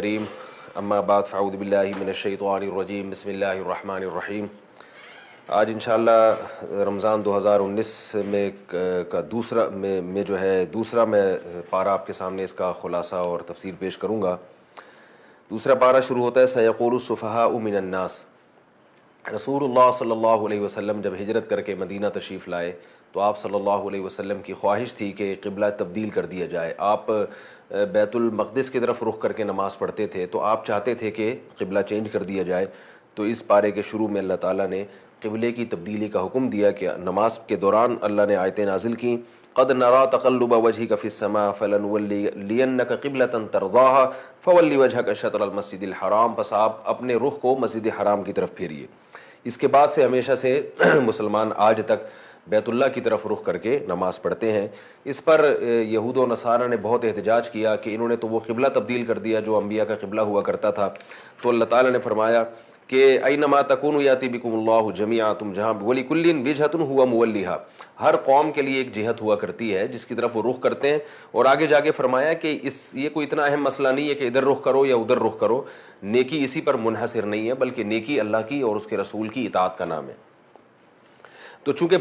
الکریم اما بعد فاعوذ باللہ من الشیطان الرجیم بسم اللہ الرحمن الرحیم۔ آج انشاءاللہ رمضان 2019 میں کا دوسرا میں پارہ آپ کے سامنے اس کا خلاصہ اور تفسیر پیش کروں گا۔ دوسرا پارہ شروع ہوتا ہے سیقول السفہاء من الناس۔ رسول اللہ صلی اللہ علیہ وسلم جب ہجرت کر کے مدینہ تشریف لائے تو آپ صلی اللہ علیہ وسلم کی خواہش تھی کہ قبلہ تبدیل کر دیا جائے۔ آپ بیت المقدس کی طرف رخ کر کے نماز پڑھتے تھے تو آپ چاہتے تھے کہ قبلہ چینج کر دیا جائے، تو اس پارے کے شروع میں اللہ تعالیٰ نے قبلے کی تبدیلی کا حکم دیا کہ نماز کے دوران اللہ نے آیتیں نازل کیں، قد نرى تقلب وجهك في السماء فلنولينك قبلة ترضاها فول وجهك شطر المسجد الحرام۔ پس آپ اپنے رخ کو مسجد حرام کی طرف پھیریے۔ اس کے بعد سے ہمیشہ سے مسلمان آج تک بیت اللہ کی طرف رخ کر کے نماز پڑھتے ہیں۔ اس پر یہود و نصارہ نے بہت احتجاج کیا کہ انہوں نے تو وہ قبلہ تبدیل کر دیا جو انبیاء کا قبلہ ہوا کرتا تھا، تو اللہ تعالیٰ نے فرمایا کہ اینما تکونوا یاتی بکم اللہ جمیعا، تم جہاں ولکل وجہۃ ھو مولیھا، ہر قوم کے لیے ایک جہت ہوا کرتی ہے جس کی طرف وہ رخ کرتے ہیں۔ اور آگے جا کے فرمایا کہ یہ کوئی اتنا اہم مسئلہ نہیں ہے کہ ادھر رخ کرو یا ادھر رخ کرو، نیکی اسی پر منحصر نہیں ہے بلکہ نیکی اللہ کی اور اس کے رسول کی اطاعت کا نام ہے۔ تو چونکہ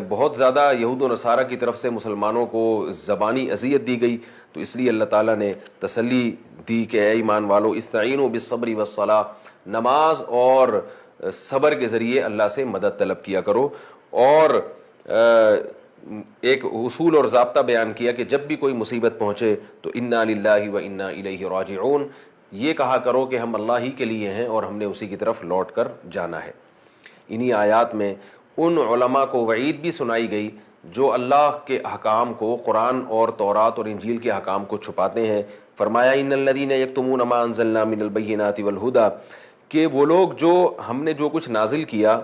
بہت زیادہ یہود و نصارہ کی طرف سے مسلمانوں کو زبانی اذیت دی گئی، تو اس لیے اللہ تعالیٰ نے تسلی دی کہ اے ایمان والو استعینوا بالصبر والصلاۃ، نماز اور صبر کے ذریعے اللہ سے مدد طلب کیا کرو۔ اور ایک اصول اور ضابطہ بیان کیا کہ جب بھی کوئی مصیبت پہنچے تو انا للہ و انا الیہ راجعون، یہ کہا کرو کہ ہم اللہ ہی کے لیے ہیں اور ہم نے اسی کی طرف لوٹ کر جانا ہے۔ انہی آیات میں ان علماء کو وعید بھی سنائی گئی جو اللہ کے احکام کو، قرآن اور تورات اور انجیل کے احکام کو چھپاتے ہیں۔ فرمایا ان الذین یکتمون ما انزلنا من البینات والہدی، کہ وہ لوگ جو ہم نے جو کچھ نازل کیا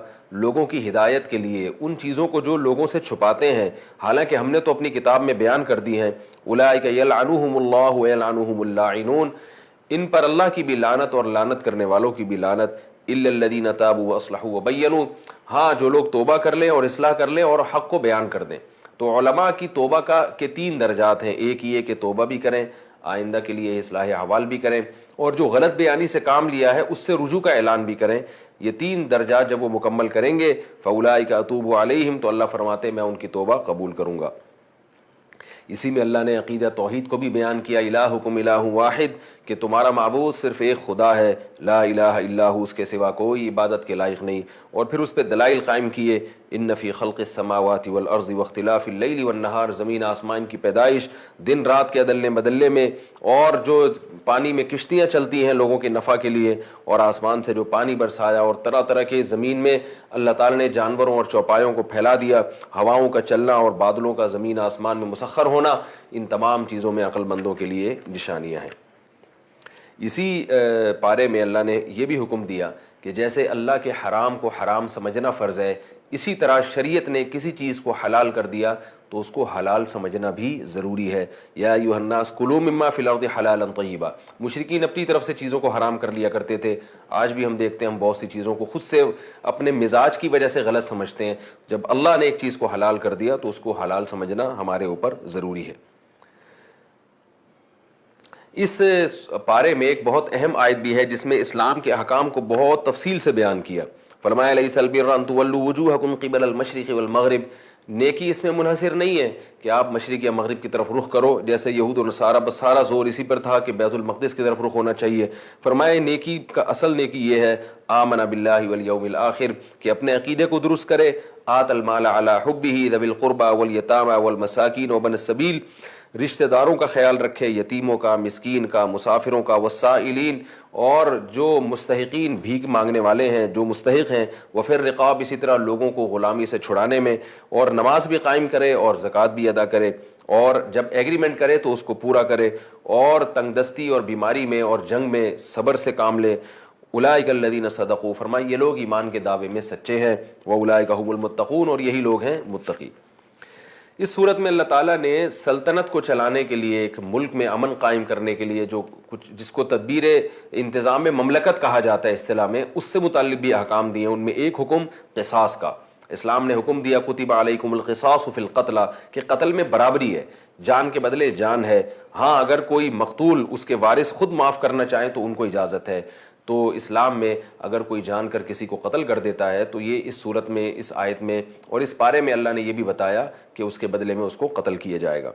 لوگوں کی ہدایت کے لیے، ان چیزوں کو جو لوگوں سے چھپاتے ہیں حالانکہ ہم نے تو اپنی کتاب میں بیان کر دی ہیں، اولئک یلعنہم اللہ ویلعنہم اللاعنون، ان پر اللہ کی بھی لعنت اور لعنت کرنے والوں کی بھی لعنت، الا الذین تابوا واصلحوا وبینوا، ہاں جو لوگ توبہ کر لیں اور اصلاح کر لیں اور حق کو بیان کر دیں۔ تو علماء کی توبہ کے 3 درجات ہیں، ایک یہ کہ توبہ بھی کریں، آئندہ کے لیے اصلاح احوال بھی کریں، اور جو غلط بیانی سے کام لیا ہے اس سے رجوع کا اعلان بھی کریں۔ یہ 3 درجات جب وہ مکمل کریں گے فاولئک اتوب علیہم، تو اللہ فرماتے ہیں میں ان کی توبہ قبول کروں گا۔ اسی میں اللہ نے عقیدہ توحید کو بھی بیان کیا، الہکم الہ واحد، کہ تمہارا معبود صرف ایک خدا ہے، لا الہ الا ہو، اس کے سوا کوئی عبادت کے لائق نہیں۔ اور پھر اس پہ دلائل قائم کیے، ان فی خلق السماوات والارض واختلاف اللیل والنہار، زمین آسمان کی پیدائش، دن رات کے عدلنے بدلنے میں، اور جو پانی میں کشتیاں چلتی ہیں لوگوں کے نفع کے لیے، اور آسمان سے جو پانی برسایا، اور طرح طرح کے زمین میں اللہ تعالیٰ نے جانوروں اور چوپایوں کو پھیلا دیا، ہواؤں کا چلنا اور بادلوں کا زمین آسمان میں مسخر ہونا، ان تمام چیزوں میں عقل مندوں کے لیے نشانیاں ہیں۔ اسی پارے میں اللہ نے یہ بھی حکم دیا کہ جیسے اللہ کے حرام کو حرام سمجھنا فرض ہے، اسی طرح شریعت نے کسی چیز کو حلال کر دیا تو اس کو حلال سمجھنا بھی ضروری ہے۔ یا ایھا الناس کلوا مما فی الارض حلالا طیبا، مشرکین اپنی طرف سے چیزوں کو حرام کر لیا کرتے تھے، آج بھی ہم دیکھتے ہیں ہم بہت سی چیزوں کو خود سے اپنے مزاج کی وجہ سے غلط سمجھتے ہیں۔ جب اللہ نے ایک چیز کو حلال کر دیا تو اس کو حلال سمجھنا ہمارے اوپر ضروری ہے۔ اس پارے میں ایک بہت اہم آیت بھی ہے جس میں اسلام کے احکام کو بہت تفصیل سے بیان کیا۔ فرمایا لیس البر ان تولوا وجوہکم قبل المشرق والمغرب، نیکی اس میں منحصر نہیں ہے کہ آپ مشرق یا مغرب کی طرف رخ کرو، جیسے یہود و نصارہ بس سارا زور اسی پر تھا کہ بیت المقدس کی طرف رخ ہونا چاہیے۔ فرمایا نیکی کا اصل نیکی یہ ہے آمن باللہ والیوم الآخر، کہ اپنے عقیدے کو درست کرے، آت المال علی حبہ ذوی القربى والیتامى والمساکین وابن السبیل، رشتہ داروں کا خیال رکھے، یتیموں کا، مسکین کا، مسافروں کا، والسائلین، اور جو مستحقین بھیک مانگنے والے ہیں جو مستحق ہیں، وفی الرقاب، اسی طرح لوگوں کو غلامی سے چھڑانے میں، اور نماز بھی قائم کرے اور زکوٰۃ بھی ادا کرے، اور جب ایگریمنٹ کرے تو اس کو پورا کرے، اور تنگ دستی اور بیماری میں اور جنگ میں صبر سے کام لے۔ اولئک الذین صدقوا، فرمایا یہ لوگ ایمان کے دعوے میں سچے ہیں، واولئک هم المتقون، اور یہی لوگ ہیں متقی۔ اس صورت میں اللہ تعالیٰ نے سلطنت کو چلانے کے لیے، ایک ملک میں امن قائم کرنے کے لیے جو کچھ جس کو تدبیر انتظام مملکت کہا جاتا ہے اصطلاح میں، اس سے متعلق بھی احکام دیے۔ ان میں ایک حکم قصاص کا، اسلام نے حکم دیا کتب علیکم القصاص فی القتل کہ قتل میں برابری ہے، جان کے بدلے جان ہے. ہاں اگر کوئی مقتول اس کے وارث خود معاف کرنا چاہیں تو ان کو اجازت ہے. تو اسلام میں اگر کوئی جان کر کسی کو قتل کر دیتا ہے تو یہ اس صورت میں، اس آیت میں اور اس پارے میں اللہ نے یہ بھی بتایا کہ اس کے بدلے میں اس کو قتل کیا جائے گا.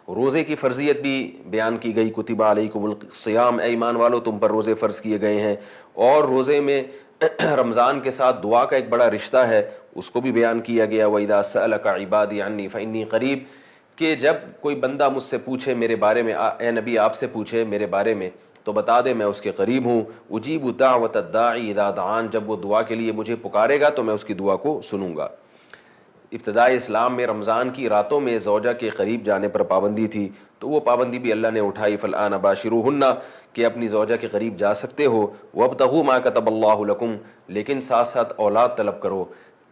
روزے کی فرضیت بھی بیان کی گئی، کتب علیکم الصیام، اے ایمان والو تم پر روزے فرض کیے گئے ہیں. اور روزے میں رمضان کے ساتھ دعا کا ایک بڑا رشتہ ہے، اس کو بھی بیان کیا گیا. وَإِذَا سَأَلَكَ عِبَادِي عَنِّي فَإِنِّي قَرِيبٌ کہ جب کوئی بندہ مجھ سے پوچھے میرے بارے میں، اے نبی آپ سے پوچھے میرے بارے میں تو بتا دے میں اس کے قریب ہوں. اجیب دعوت الداعی اذا دعان، جب وہ دعا کے لیے مجھے پکارے گا تو میں اس کی دعا کو سنوں گا. ابتدائی اسلام میں رمضان کی راتوں میں زوجہ کے قریب جانے پر پابندی تھی، تو وہ پابندی بھی اللہ نے اٹھائی. فالآن باشروہن کہ اپنی زوجہ کے قریب جا سکتے ہو. وابتغوا ما کتب اللہ لکم، لیکن ساتھ ساتھ اولاد طلب کرو.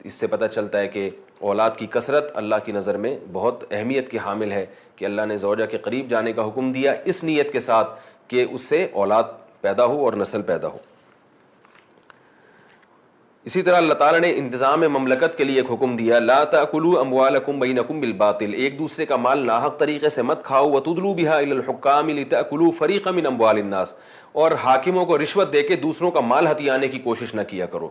اس سے پتہ چلتا ہے کہ اولاد کی کثرت اللہ کی نظر میں بہت اہمیت کی حامل ہے کہ اللہ نے زوجہ کے قریب جانے کا حکم دیا اس نیت کے ساتھ کہ اس سے اولاد پیدا ہو اور نسل پیدا ہو. اسی طرح اللہ تعالیٰ نے انتظام مملکت کے لیے ایک حکم دیا، لا تأکلوا اموالکم بینکم بالباطل، ایک دوسرے کا مال ناحق طریقے سے مت کھاؤ. وتدلوا بها الی الحکام لتأکلوا فریقا من اموال الناس، اور حاکموں کو رشوت دے کے دوسروں کا مال ہتھیانے کی کوشش نہ کیا کرو.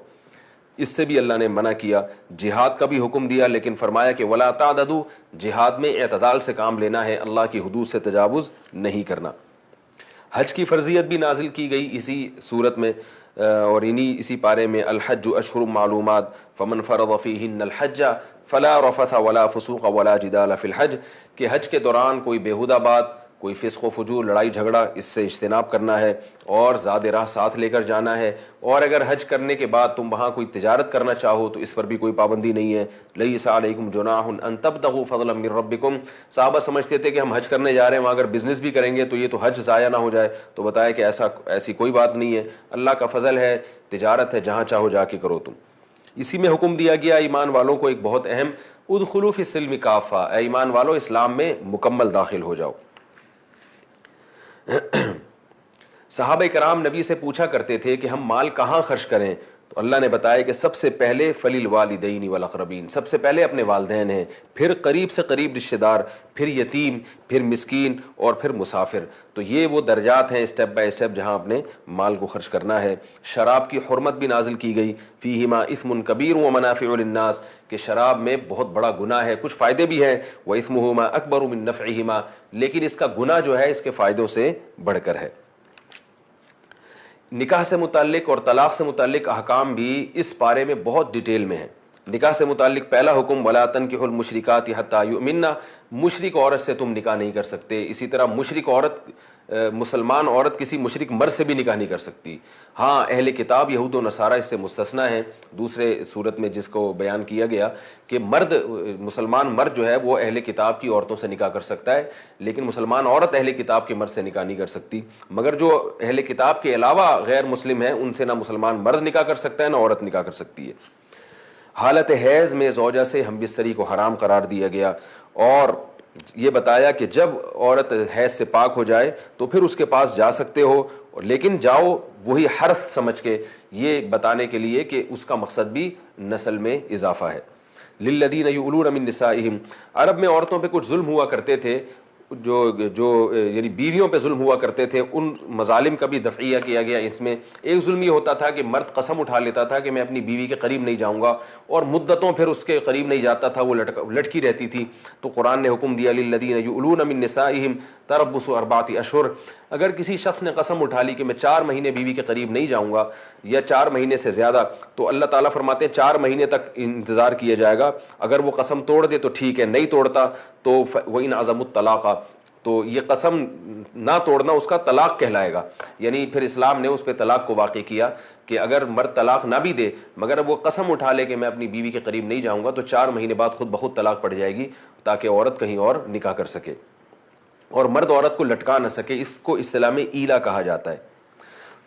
اس سے بھی اللہ نے منع کیا. جہاد کا بھی حکم دیا لیکن فرمایا کہ ولا تعتدوا، جہاد میں اعتدال سے کام لینا ہے، اللہ کی حدود سے تجاوز نہیں کرنا. حج کی فرضیت بھی نازل کی گئی اسی صورت میں اور اسی پارے میں، الحج اشہر معلومات فمن فرض فیہن الحج فلا رفث ولا فسوق ولا جدال فی الحج، کہ حج کے دوران کوئی بیہودہ بات، کوئی فسق و فجور، لڑائی جھگڑا، اس سے اجتناب کرنا ہے اور زاد راہ ساتھ لے کر جانا ہے. اور اگر حج کرنے کے بعد تم وہاں کوئی تجارت کرنا چاہو تو اس پر بھی کوئی پابندی نہیں ہے. لیس علیکم جناح ان تبتغوا فضلا من ربکم، صحابہ سمجھتے تھے کہ ہم حج کرنے جا رہے ہیں وہاں اگر بزنس بھی کریں گے تو یہ تو حج ضائع نہ ہو جائے، تو بتایا کہ ایسی کوئی بات نہیں ہے، اللہ کا فضل ہے، تجارت ہے، جہاں چاہو جا کے کرو تم. اسی میں حکم دیا گیا ایمان والوں کو ایک بہت اہم، ادخلوا فی السلم کافہ، اے ایمان والو اسلام میں مکمل داخل ہو جاؤ. صحابہ کرام نبی سے پوچھا کرتے تھے کہ ہم مال کہاں خرچ کریں، تو اللہ نے بتایا کہ سب سے پہلے فللوالدین والاقربین، سب سے پہلے اپنے والدین ہیں، پھر قریب سے قریب رشتہ دار، پھر یتیم، پھر مسکین اور پھر مسافر. تو یہ وہ درجات ہیں اسٹیپ بائی اسٹیپ جہاں اپنے مال کو خرچ کرنا ہے. شراب کی حرمت بھی نازل کی گئی، فیہما اثم کبیر ومنافع للناس، کہ شراب میں بہت بڑا گناہ ہے، کچھ فائدے بھی ہیں، وَإِثْمُهُمَا أَكْبَرُ مِن نَفْعِهِمَا، لیکن اس کا گناہ جو ہے اس کے فائدوں سے بڑھ کر ہے. نکاح سے متعلق اور طلاق سے متعلق احکام بھی اس پارے میں بہت ڈیٹیل میں ہیں. نکاح سے متعلق پہلا حکم وَلَا تَنْكِحُوا الْمُشْرِكَاتِ حَتَّى يُؤْمِنَّ، مشرک عورت سے تم نکاح نہیں کر سکتے. اسی طرح مشرک عورت، مسلمان عورت کسی مشرک مرد سے بھی نکاح نہیں کر سکتی. ہاں اہل کتاب یہود و نصارہ اس سے مستثنا ہیں، دوسرے صورت میں جس کو بیان کیا گیا کہ مسلمان مرد جو ہے وہ اہل کتاب کی عورتوں سے نکاح کر سکتا ہے، لیکن مسلمان عورت اہل کتاب کے مرد سے نکاح نہیں کر سکتی. مگر جو اہل کتاب کے علاوہ غیر مسلم ہیں ان سے نہ مسلمان مرد نکاح کر سکتا ہے نہ عورت نکاح کر سکتی ہے. حالت حیض میں زوجہ سے ہم بستری کو حرام قرار دیا گیا اور یہ بتایا کہ جب عورت حیض سے پاک ہو جائے تو پھر اس کے پاس جا سکتے ہو، لیکن جاؤ وہی حرث سمجھ کے، یہ بتانے کے لیے کہ اس کا مقصد بھی نسل میں اضافہ ہے. للذین یؤلون من نسائہم، عرب میں عورتوں پہ کچھ ظلم ہوا کرتے تھے، جو یعنی بیویوں پہ ظلم ہوا کرتے تھے، ان مظالم کا بھی دفعیہ کیا گیا. اس میں ایک ظلم یہ ہوتا تھا کہ مرد قسم اٹھا لیتا تھا کہ میں اپنی بیوی کے قریب نہیں جاؤں گا اور مدتوں پھر اس کے قریب نہیں جاتا تھا، وہ لٹکی رہتی تھی. تو قرآن نے حکم دیا للذین یؤلون من نسائہم تربص 4 اشہر، اگر کسی شخص نے قسم اٹھا لی کہ میں 4 مہینے بیوی کے قریب نہیں جاؤں گا یا 4 مہینے سے زیادہ، تو اللہ تعالیٰ فرماتے ہیں 4 مہینے تک انتظار کیا جائے گا. اگر وہ قسم توڑ دے تو ٹھیک ہے، نہیں توڑتا تو وَإِنْ عَزَمُوا الطَّلَاقَ، تو یہ قسم نہ توڑنا اس کا طلاق کہلائے گا. یعنی پھر اسلام نے اس پہ طلاق کو واقع کیا کہ اگر مرد طلاق نہ بھی دے مگر وہ قسم اٹھا لے کہ میں اپنی بیوی کے قریب نہیں جاؤں گا تو 4 مہینے بعد خود بخود طلاق پڑ جائے گی تاکہ عورت کہیں اور نکاح کر سکے اور مرد عورت کو لٹکا نہ سکے. اس کو اصطلاح میں ایلا کہا جاتا ہے.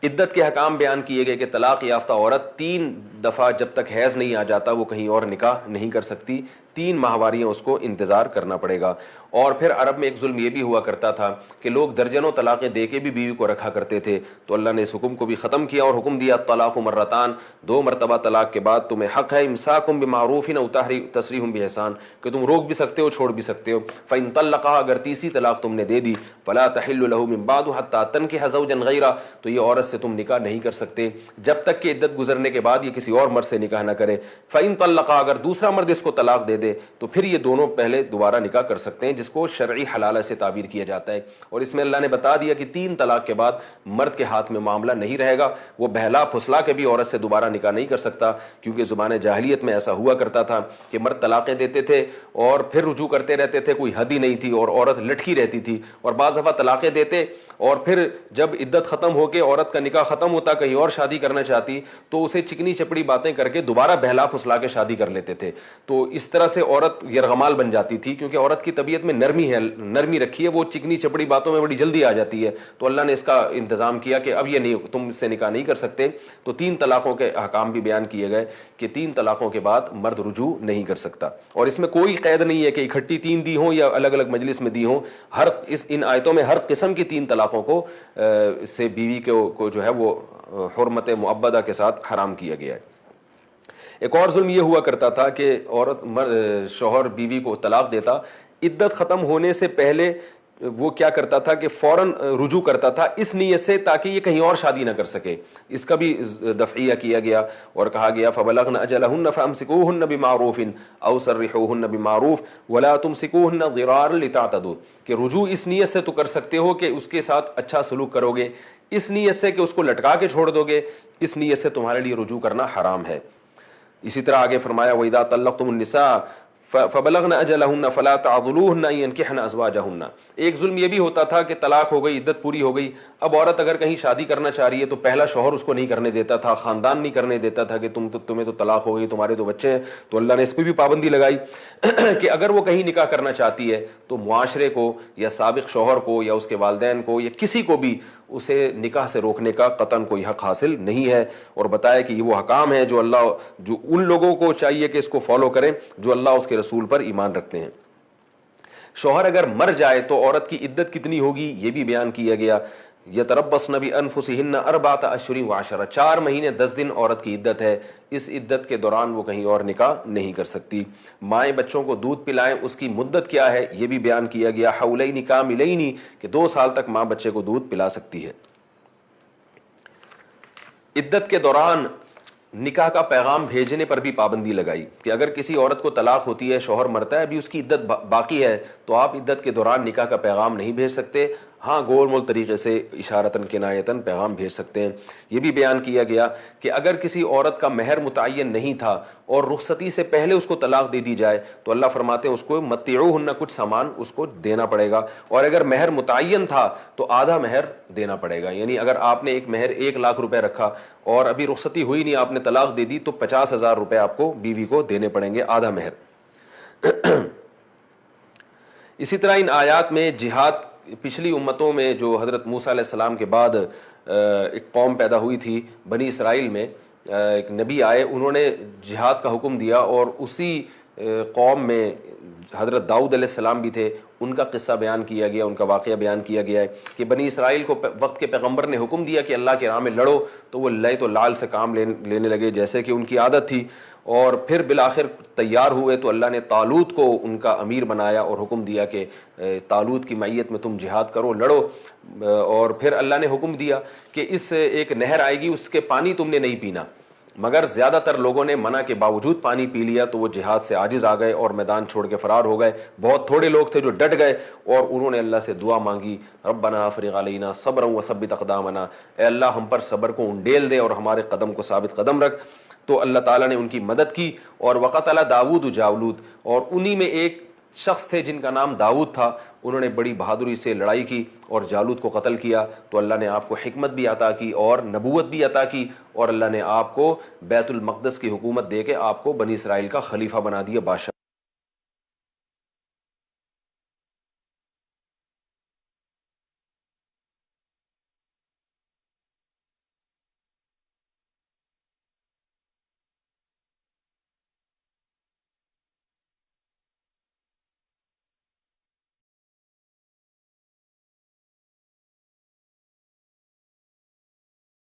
عدت کے حکام بیان کیے گئے کہ طلاق یافتہ عورت 3 دفعہ جب تک حیض نہیں آ جاتا وہ کہیں اور نکاح نہیں کر سکتی. 3 ماہواریاں اس کو انتظار کرنا پڑے گا۔ اور پھر عرب میں ایک ظلم یہ بھی ہوا کرتا تھا کہ لوگ درجنوں طلاقیں دے کے بھی بیوی کو رکھا کرتے تھے، تو اللہ نے اس حکم کو بھی ختم کیا اور حکم دیا طلاق مرتان، 2 مرتبہ طلاق کے بعد تمہیں حق ہے امساکم بمعروف او تسریح باحسان، کہ تم روک بھی سکتے ہو چھوڑ بھی سکتے ہو۔ فإن طلقها، اگر تیسری طلاق تم نے دے دی، فلا تحل له من بعد حتى تنكح زوجا غیرہ، تو یہ عورت سے تم نکاح نہیں کر سکتے جب تک کہ عدت گزرنے کے بعد یہ کسی اور مرد سے نکاح نہ کرے۔ فإن طلقها، اگر دوسرا مرد اس کو طلاق دے دے تو پھر یہ دونوں پہلے دوبارہ نکاح کر سکتے ہیں، جس کو شرعی حلالہ سے تعبیر کیا جاتا ہے۔ اور اس میں اللہ نے بتا دیا کہ 3 طلاق کے بعد مرد کے ہاتھ میں معاملہ نہیں رہے گا، وہ بہلا پھسلا کے بھی عورت سے دوبارہ نکاح نہیں کر سکتا، کیونکہ زمانہ جاہلیت میں ایسا ہوا کرتا تھا کہ مرد طلاقیں دیتے تھے اور پھر رجوع کرتے رہتے تھے، کوئی حد ہی نہیں تھی اور عورت لٹکی رہتی تھی، اور بعض دفعہ طلاقیں دیتے اور پھر جب عدت ختم ہو کے عورت کا نکاح ختم ہوتا، کہیں اور شادی کرنا چاہتی تو اسے چکنی چپڑی باتیں کر کے دوبارہ بہلا پھسلا کے شادی کر لیتے تھے۔ تو اس طرح سے عورت یرغمال بن جاتی تھی، کیونکہ عورت کی طبیعت میں نرمی رکھی ہے، وہ چکنی چپڑی باتوں میں بڑی جلدی آ جاتی ہے۔ تو اللہ نے اس کا انتظام کیا کہ اب یہ نہیں، تم اس سے نکاح نہیں کر سکتے۔ تو 3 طلاقوں کے احکام بھی بیان کیے گئے کہ 3 طلاقوں کے بعد مرد رجوع نہیں کر سکتا، اور اس میں کوئی قید نہیں ہے کہ اکٹھی 3 دی ہوں یا الگ الگ مجلس میں دی ہوں۔ ان آیتوں میں ہر قسم کی 3 طلاقوں کو سے بیوی کو جو ہے وہ حرمت معبدہ کے ساتھ حرام کیا گیا ہے۔ ایک اور ظلم یہ ہوا کرتا تھا کہ شوہر بیوی کو طلاق دیتا، عدت ختم ہونے سے پہلے وہ کیا کرتا تھا کہ فوراً رجوع کرتا تھا، اس نیت سے تاکہ یہ کہیں اور شادی نہ کر سکے۔ اس کا بھی دفعیہ کیا گیا اور کہا گیا فَبَلَغْنَ أَجَلَهُنَّ فَأَمْسِكُوهُنَّ بِمَعْرُوفٍ أَوْ سَرِّحُوهُنَّ بِمَعْرُوفٍ وَلَا تُمْسِكُوهُنَّ ضِرَارًا لِتَعْتَدُوا، کہ رجوع اس نیت سے تو کر سکتے ہو کہ اس کے ساتھ اچھا سلوک کرو گے، اس نیت سے کہ اس کو لٹکا کے چھوڑ دو گے، اس نیت سے تمہارے لیے رجوع کرنا حرام ہے۔ اسی طرح آگے فرمایا وَإِذَا طَلَّقْتُمُ النِّسَاءَ فَبَلَغْنَ أَجَلَهُنَّ فَلَا تَعْضُلُوهُنَّ أَن يَنكِحْنَ أَزْوَاجَهُنَّ۔ ایک ظلم یہ بھی ہوتا تھا کہ طلاق ہو گئی، عدت پوری ہو گئی، اب عورت اگر کہیں شادی کرنا چاہ رہی ہے تو پہلا شوہر اس کو نہیں کرنے دیتا تھا، خاندان نہیں کرنے دیتا تھا کہ تمہیں تو طلاق ہو گئی، تمہارے تو بچے ہیں۔ تو اللہ نے اس پہ بھی پابندی لگائی کہ اگر وہ کہیں نکاح کرنا چاہتی ہے تو معاشرے کو یا سابق شوہر کو یا اس کے والدین کو یا کسی کو بھی اسے نکاح سے روکنے کا قطعاً کوئی حق حاصل نہیں ہے، اور بتایا کہ یہ وہ حکام ہے جو ان لوگوں کو چاہیے کہ اس کو فالو کریں جو اللہ اس کے رسول پر ایمان رکھتے ہیں۔ شوہر اگر مر جائے تو عورت کی عدت کتنی ہوگی یہ بھی بیان کیا گیا۔ یتربصن بانفسہن 4 اشہر و10، 4 مہینے 10 دن عورت کی عدت ہے، اس عدت کے دوران وہ کہیں اور نکاح نہیں کر سکتی۔ مائیں بچوں کو دودھ پلائیں، اس کی مدت کیا ہے یہ بھی بیان کیا گیا، حولین کاملین، کہ 2 سال تک ماں بچے کو دودھ پلا سکتی ہے۔ عدت کے دوران نکاح کا پیغام بھیجنے پر بھی پابندی لگائی کہ اگر کسی عورت کو طلاق ہوتی ہے، شوہر مرتا ہے، ابھی اس کی عدت باقی ہے، تو آپ عدت کے دوران نکاح کا پیغام نہیں بھیج سکتے، ہاں گول مول طریقے سے اشارتاً کنایتاً پیغام بھیج سکتے ہیں۔ یہ بھی بیان کیا گیا کہ اگر کسی عورت کا مہر متعین نہیں تھا اور رخصتی سے پہلے اس کو طلاق دے دی جائے تو اللہ فرماتے ہیں اس کو متعوہن، کچھ سامان اس کو دینا پڑے گا، اور اگر مہر متعین تھا تو آدھا مہر دینا پڑے گا۔ یعنی اگر آپ نے ایک مہر 1 لاکھ روپے رکھا اور ابھی رخصتی ہوئی نہیں، آپ نے طلاق دے دی، تو 50,000 روپے آپ کو بیوی کو دینے پڑیں گے، آدھا مہر۔ اسی طرح ان آیات میں جہاد، پچھلی امتوں میں جو حضرت موسیٰ علیہ السلام کے بعد ایک قوم پیدا ہوئی تھی بنی اسرائیل میں، ایک نبی آئے، انہوں نے جہاد کا حکم دیا، اور اسی قوم میں حضرت داؤد علیہ السلام بھی تھے، ان کا قصہ بیان کیا گیا، ان کا واقعہ بیان کیا گیا ہے کہ بنی اسرائیل کو وقت کے پیغمبر نے حکم دیا کہ اللہ کے راہ میں لڑو، تو وہ لے تو لال سے کام لینے لگے جیسے کہ ان کی عادت تھی، اور پھر بالآخر تیار ہوئے تو اللہ نے طالوت کو ان کا امیر بنایا اور حکم دیا کہ طالوت کی معیت میں تم جہاد کرو، لڑو، اور پھر اللہ نے حکم دیا کہ اس ایک نہر آئے گی، اس کے پانی تم نے نہیں پینا، مگر زیادہ تر لوگوں نے منع کے باوجود پانی پی لیا، تو وہ جہاد سے عاجز آ گئے اور میدان چھوڑ کے فرار ہو گئے۔ بہت تھوڑے لوگ تھے جو ڈٹ گئے اور انہوں نے اللہ سے دعا مانگی، ربنا افرغ علینا صبرا وثبت اقدامنا، اے اللہ ہم پر صبر کو انڈیل دے اور ہمارے قدم کو ثابت قدم رکھ۔ تو اللہ تعالیٰ نے ان کی مدد کی، اور وقتل داؤد جالوت، اور انہی میں ایک شخص تھے جن کا نام داؤد تھا، انہوں نے بڑی بہادری سے لڑائی کی اور جالوت کو قتل کیا، تو اللہ نے آپ کو حکمت بھی عطا کی اور نبوت بھی عطا کی، اور اللہ نے آپ کو بیت المقدس کی حکومت دے کے آپ کو بنی اسرائیل کا خلیفہ بنا دیا، بادشاہ